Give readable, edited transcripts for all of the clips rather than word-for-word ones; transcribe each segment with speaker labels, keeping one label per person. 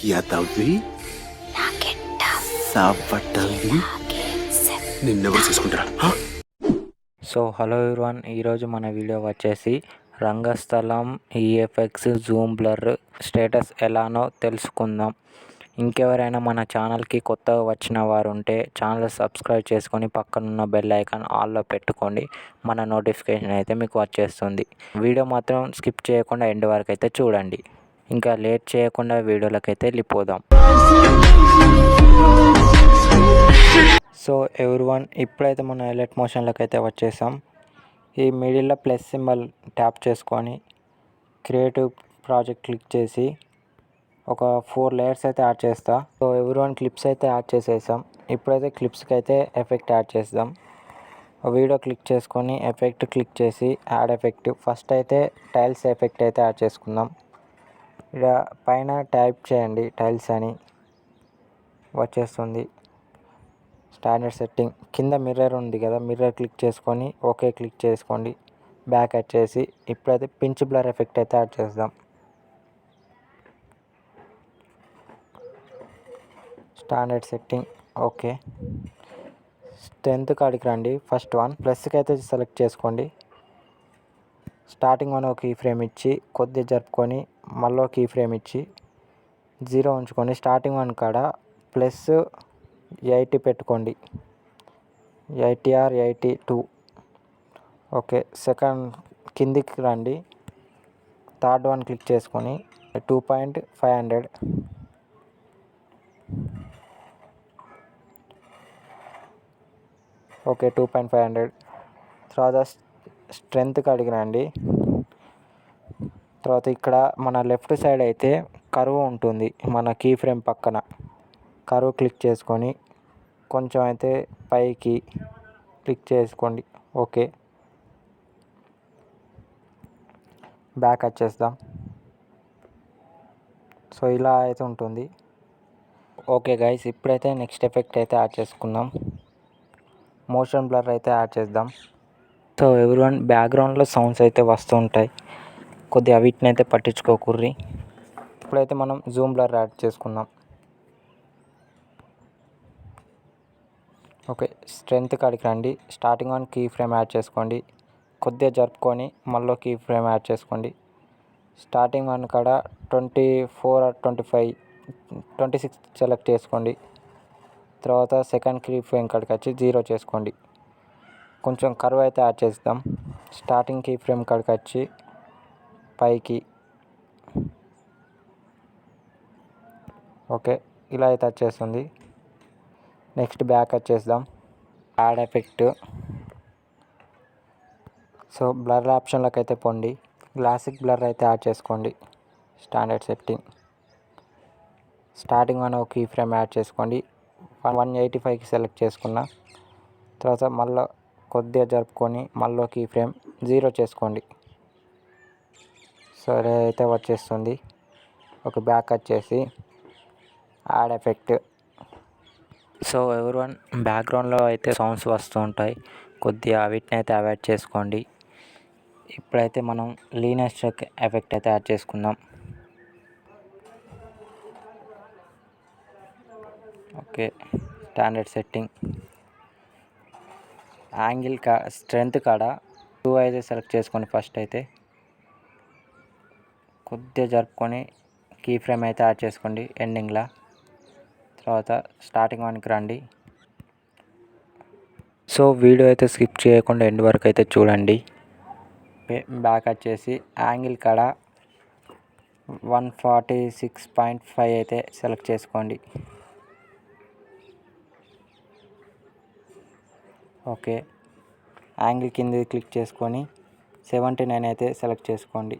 Speaker 1: యాదవ్వి సావటవి నిన్నెవరు చేసుకుంటారా?
Speaker 2: So hello everyone, ఈరోజు మన వీడియో వచ్చేసి రంగస్థలం ఈఎఫ్ఎక్స్ జూమ్ బ్లర్ స్టేటస్ ఎలానో తెలుసుకుందాం. ఇంకెవరైనా మన ఛానల్కి కొత్తగా వచ్చిన వారు ఉంటే ఛానల్ సబ్స్క్రైబ్ చేసుకొని పక్కనున్న బెల్ ఐకాన్ ఆల్లో పెట్టుకోండి. మన నోటిఫికేషన్ అయితే మీకు వచ్చేస్తుంది. వీడియో మాత్రం స్కిప్ చేయకుండా ఎండ్ వరకు అయితే చూడండి. ఇంకా లేట్ చేయకుండా వీడియోలకైతే వెళ్ళిపోదాం. సో ఎవ్రీవన్, ఇప్పుడైతే మన అలైట్ మోషన్లోకి అయితే వచ్చేసాం. ఈ మిడిల్లో ప్లస్ సింబల్ ట్యాప్ చేసుకొని క్రియేటివ్ ప్రాజెక్ట్ క్లిక్ చేసి ఒక 4 లేయర్స్ అయితే యాడ్ చేస్తా. సో ఎవ్రీవన్, క్లిప్స్ అయితే యాడ్ చేసేసాం. ఇప్పుడైతే క్లిప్స్కి అయితే ఎఫెక్ట్ యాడ్ చేద్దాం. వీడియో క్లిక్ చేసుకొని ఎఫెక్ట్ క్లిక్ చేసి యాడ్ ఎఫెక్ట్. ఫస్ట్ అయితే టైల్స్ ఎఫెక్ట్ అయితే యాడ్ చేసుకుందాం. ఇక్కడ పైన టైప్ చేయండి టైల్స్ అని వచ్చేస్తుంది. స్టాండర్డ్ సెట్టింగ్ కింద మిర్రర్ ఉంది కదా, మిర్రర్ క్లిక్ చేసుకొని ఓకే క్లిక్ చేసుకోండి. బ్యాక్ వచ్చేసి ఇప్పుడైతే పించ్ బ్లర్ ఎఫెక్ట్ అయితే యాడ్ చేద్దాం. Standard setting okay. స్ట్రెంత్ కాడికి రండి. ఫస్ట్ వన్ ప్లస్కి అయితే సెలెక్ట్ చేసుకోండి. స్టార్టింగ్ వన్ ఒక కీ ఫ్రేమ్ ఇచ్చి కొద్దిగా జరుపుకొని మళ్ళీ కీ ఫ్రేమ్ ఇచ్చి 0 ఉంచుకొని స్టార్టింగ్ వన్ కాడ ప్లస్ 80 పెట్టుకోండి. 80 or 82 ఓకే. సెకండ్ కిందికి రండి. థర్డ్ వన్ క్లిక్ చేసుకొని 2.500 ఓకే. 2.500 తర్వాత స్ట్రెంత్ కాడికి రండి. తర్వాత ఇక్కడ మన లెఫ్ట్ సైడ్ అయితే కర్వ్ ఉంటుంది. మన కీ ఫ్రేమ్ పక్కన కర్వ్ క్లిక్ చేసుకొని కొంచెం అయితే పైకి క్లిక్ చేసుకోండి. ఓకే. బ్యాక్ వచ్చేద్దాం. సో ఇలా అయితే ఉంటుంది. ఓకే గైస్, ఇప్పుడైతే నెక్స్ట్ ఎఫెక్ట్ అయితే యాడ్ చేసుకుందాం. మోషన్ బ్లర్ అయితే యాడ్ చేద్దాం. సో ఎవ్రీవన్, బ్యాక్గ్రౌండ్లో సౌండ్స్ అయితే వస్తూ ఉంటాయి, కొద్దిగా వీటిని అయితే పట్టించుకోకుర్రి. ఇప్పుడైతే మనం జూమ్ బ్లర్ యాడ్ చేసుకుందాం. ఓకే. స్ట్రెంత్ కాడికి రండి. Starting one key frame add చేసుకోండి. కొద్దిగా జరుపుకొని మళ్ళీ కీ ఫ్రేమ్ యాడ్ చేసుకోండి. స్టార్టింగ్ వన్ కాడ 24 or 25 26 సెలెక్ట్ చేసుకోండి. తర్వాత సెకండ్ కీ ఫ్రేమ్ కాడికి వచ్చి 0 చేసుకోండి. కొంచెం కర్వ్ అయితే యాడ్ చేద్దాం. స్టార్టింగ్ కీ ఫ్రేమ్ కాడికి వచ్చి పైకి ఓకే. ఇలా అయితే వచ్చేస్తుంది. నెక్స్ట్ బ్యాక్ వచ్చేద్దాం. Add effect. సో బ్లర్ ఆప్షన్లోకి అయితే పోండి. క్లాసిక్ బ్లర్ అయితే యాడ్ చేసుకోండి. Standard setting. స్టార్టింగ్ వన్ ఒక కీ ఫ్రేమ్ యాడ్ చేసుకోండి. 185కి సెలెక్ట్ చేసుకున్న తర్వాత మళ్ళీ కొద్దిగా జరుపుకొని మళ్ళీ కీ ఫ్రేమ్ 0 చేసుకోండి. సరే అయితే వచ్చేస్తుంది. ఒక బ్యాక్ వచ్చేసి యాడ్ ఎఫెక్ట్. సో ఎవ్రీవన్, బ్యాక్గ్రౌండ్లో అయితే సౌండ్స్ వస్తూ ఉంటాయి, కొద్దిగా వీటిని అయితే అవాయిడ్ చేసుకోండి. ఇప్పుడైతే మనం లీనియర్ స్ట్రోక్ ఎఫెక్ట్ అయితే యాడ్ చేసుకుందాం. Okay. Standard setting. Angle strength కాడ 2 అయితే సెలెక్ట్ చేసుకోండి. ఫస్ట్ అయితే కొద్దిగా జరుపుకొని కీ ఫ్రేమ్ అయితే యాడ్ చేసుకోండి ఎండింగ్లో. తర్వాత స్టార్టింగ్ వన్కి రండి. సో వీడియో అయితే స్కిప్ చేయకుండా ఎండ్ వరకు అయితే చూడండి. బ్యాక్ వచ్చేసి యాంగిల్ కాడ 146.5 అయితే సెలెక్ట్ చేసుకోండి. ఓకే. యాంగిల్ కింద క్లిక్ చేసుకొని 79 అయితే సెలెక్ట్ చేసుకోండి.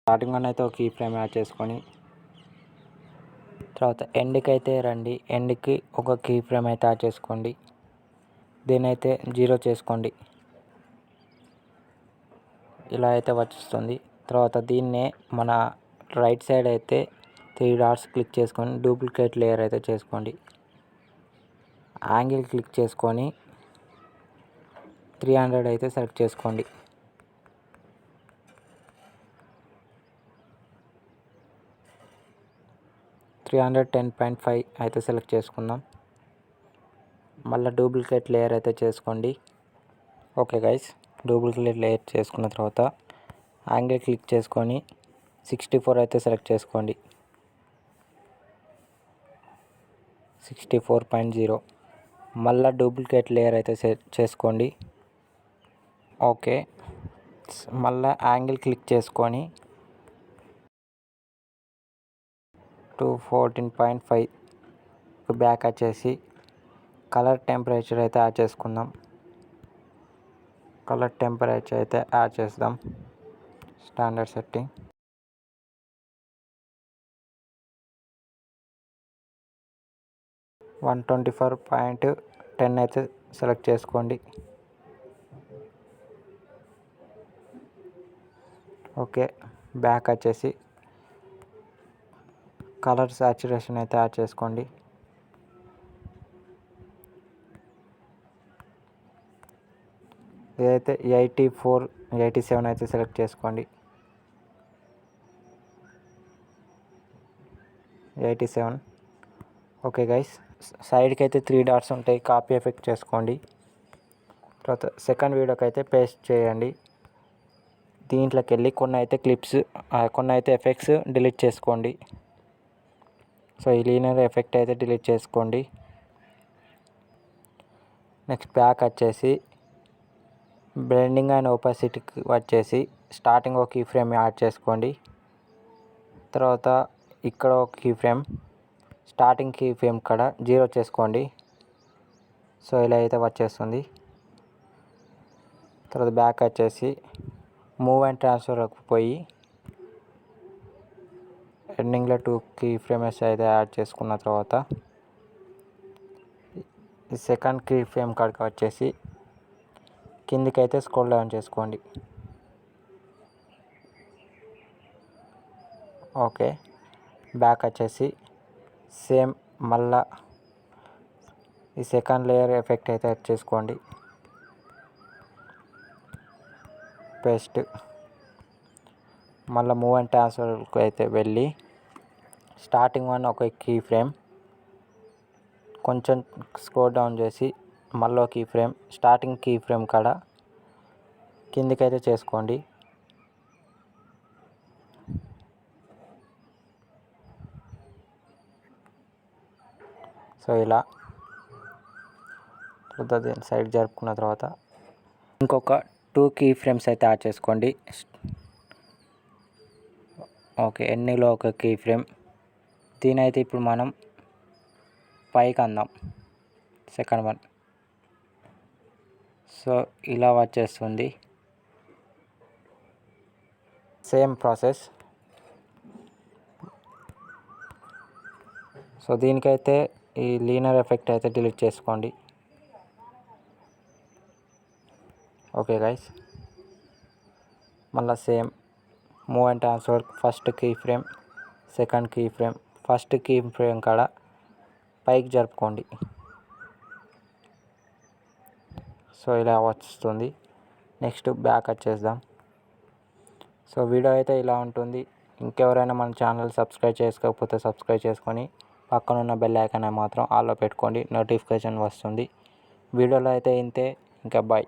Speaker 2: స్టార్టింగ్ వన్ అయితే ఒక కీ ఫ్రేమ్ యాడ్ చేసుకొని తర్వాత ఎండ్కి అయితే రండి. ఎండ్కి ఒక కీ ఫ్రేమ్ అయితే యాడ్ చేసుకోండి. దీని అయితే 0 చేసుకోండి. ఇలా అయితే వచ్చేస్తుంది. తర్వాత దీన్నే మన రైట్ సైడ్ అయితే 3 డాట్స్ క్లిక్ చేసుకొని డూప్లికేట్ లేయర్ అయితే చేసుకోండి. యాంగిల్ క్లిక్ చేసుకొని 300 అయితే సెలెక్ట్ చేసుకోండి. 310.5 అయితే సెలెక్ట్ చేసుకుందాం. మళ్ళీ డూప్లికేట్ లేయర్ అయితే చేసుకోండి. ఓకే గైస్, డూప్లికేట్ లేయర్ చేసుకున్న తర్వాత యాంగిల్ క్లిక్ చేసుకొని 64 అయితే సెలెక్ట్ చేసుకోండి. 64.0. మళ్ళీ డూప్లికేట్ లేయర్ అయితే సెట్ చేసుకోండి. ఓకే, మళ్ళీ యాంగిల్ క్లిక్ చేసుకొని 214.5 బ్యాక్ వచ్చేసి కలర్ టెంపరేచర్ అయితే యాడ్ చేసుకుందాం. కలర్ టెంపరేచర్ అయితే యాడ్ చేద్దాం. Standard setting. (124.10) అయితే సెలెక్ట్ చేసుకోండి. ఓకే, బ్యాక్ వచ్చేసి కలర్ సాచురేషన్ అయితే యాడ్ చేసుకోండి. ఇదైతే 84, 87 అయితే సెలెక్ట్ చేసుకోండి. 87. ఓకే గైస్, సైడ్కి అయితే 3 డాట్స్ ఉంటాయి, కాపీ ఎఫెక్ట్ చేసుకోండి. తర్వాత సెకండ్ వీడియోకి అయితే పేస్ట్ చేయండి. దీంట్లోకి వెళ్ళి కొన్ని అయితే క్లిప్స్, కొన్ని అయితే ఎఫెక్ట్స్ డిలీట్ చేసుకోండి. సో ఈ లీనియర్ ఎఫెక్ట్ అయితే డిలీట్ చేసుకోండి. నెక్స్ట్ బ్యాక్ వచ్చేసి బ్లెండింగ్ అండ్ ఓపాసిటీకి వచ్చేసి స్టార్టింగ్ ఒక కీ ఫ్రేమ్ యాడ్ చేసుకోండి. తర్వాత ఇక్కడ ఒక key frame, starting key frame కాడ 0 చేసుకోండి. సో ఇలా అయితే వచ్చేస్తుంది. తర్వాత బ్యాక్ వచ్చేసి మూవ్ అండ్ ట్రాన్స్ఫర్కి పోయి ఎండింగ్లో 2 కీ ఫ్రేమ్స్ అయితే యాడ్ చేసుకున్న తర్వాత ఈ సెకండ్ కీ ఫ్రేమ్ కాడికి వచ్చేసి కిందికి అయితే స్క్రోల్ డౌన్ చేసుకోండి. ఓకే, బ్యాక్ వచ్చేసి సేమ్ మళ్ళా ఈ సెకండ్ లేయర్ ఎఫెక్ట్ అయితే యాడ్ చేసుకోండి. పేస్ట్. మళ్ళీ మూవ్ అండ్ ట్రాన్స్ఫర్కి అయితే వెళ్ళి స్టార్టింగ్ ఒక కీ ఫ్రేమ్, కొంచెం స్క్రోల్ డౌన్ చేసి మళ్ళీ key frame, starting key frame కాడ కిందికైతే చేసుకోండి. సో ఇలా దీన్ని సైడ్ జరుపుకున్న తర్వాత ఇంకొక 2 కీ ఫ్రేమ్స్ అయితే యాడ్ చేసుకోండి. ఓకే, ఎండింగ్లో ఒక కీ ఫ్రేమ్. దీని అయితే ఇప్పుడు మనం పైకి అందాం, సెకండ్ వన్. సో ఇలా వచ్చేస్తుంది. Same process. సో దీనికైతే ఈ లీనియర్ ఎఫెక్ట్ అయితే డిలీట్ చేసుకోండి. ఓకే గైస్, మళ్ళీ same move and transfer, first key frame, second key frame, first key frame కాడ పైకి జరుపుకోండి. సో ఇలా వస్తుంది. నెక్స్ట్ బ్యాక్ వచ్చేద్దాం. సో వీడియో అయితే ఇలా ఉంటుంది. ఇంకెవరైనా మన ఛానల్ సబ్స్క్రైబ్ చేసుకోకపోతే సబ్స్క్రైబ్ చేసుకొని పక్కనున్న బెల్ ఐకాన్ మాత్రం ఆల్లో పెట్టుకోండి, నోటిఫికేషన్ వస్తుంది. వీడియోలో అయితే ఇంతే. ఇంకా బాయ్.